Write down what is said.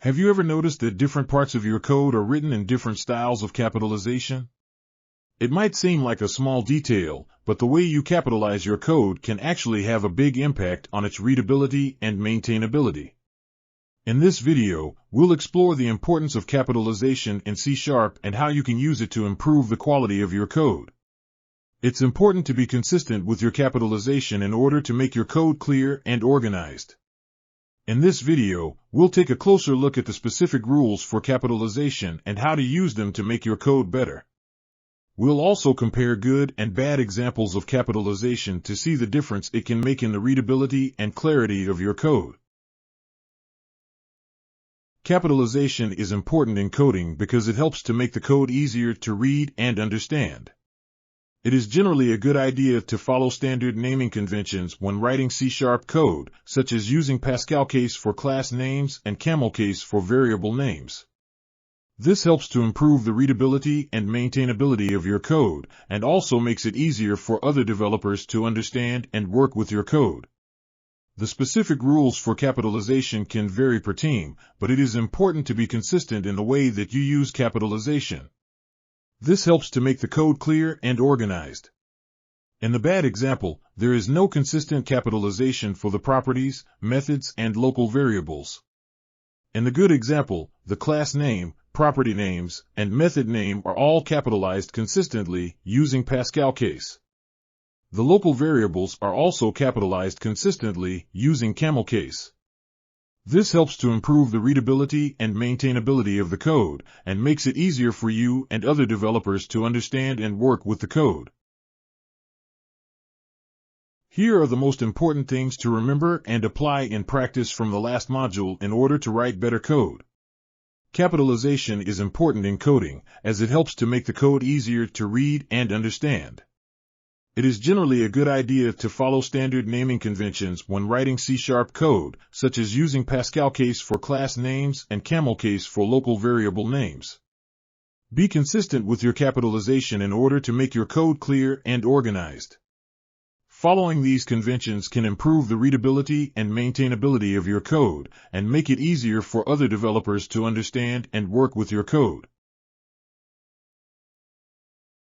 Have you ever noticed that different parts of your code are written in different styles of capitalization? It might seem like a small detail, but the way you capitalize your code can actually have a big impact on its readability and maintainability. In this video, we'll explore the importance of capitalization in C# and how you can use it to improve the quality of your code. It's important to be consistent with your capitalization in order to make your code clear and organized. In this video, we'll take a closer look at the specific rules for capitalization and how to use them to make your code better. We'll also compare good and bad examples of capitalization to see the difference it can make in the readability and clarity of your code. Capitalization is important in coding because it helps to make the code easier to read and understand. It is generally a good idea to follow standard naming conventions when writing C# code, such as using Pascal case for class names and camel case for variable names. This helps to improve the readability and maintainability of your code, and also makes it easier for other developers to understand and work with your code. The specific rules for capitalization can vary per team, but it is important to be consistent in the way that you use capitalization. This helps to make the code clear and organized. In the bad example, there is no consistent capitalization for the properties, methods, and local variables. In the good example, the class name, property names, and method name are all capitalized consistently using Pascal case. The local variables are also capitalized consistently using camel case. This helps to improve the readability and maintainability of the code, and makes it easier for you and other developers to understand and work with the code. Here are the most important things to remember and apply in practice from the last module in order to write better code. Capitalization is important in coding, as it helps to make the code easier to read and understand. It is generally a good idea to follow standard naming conventions when writing C# code, such as using Pascal case for class names and camel case for local variable names. Be consistent with your capitalization in order to make your code clear and organized. Following these conventions can improve the readability and maintainability of your code, and make it easier for other developers to understand and work with your code.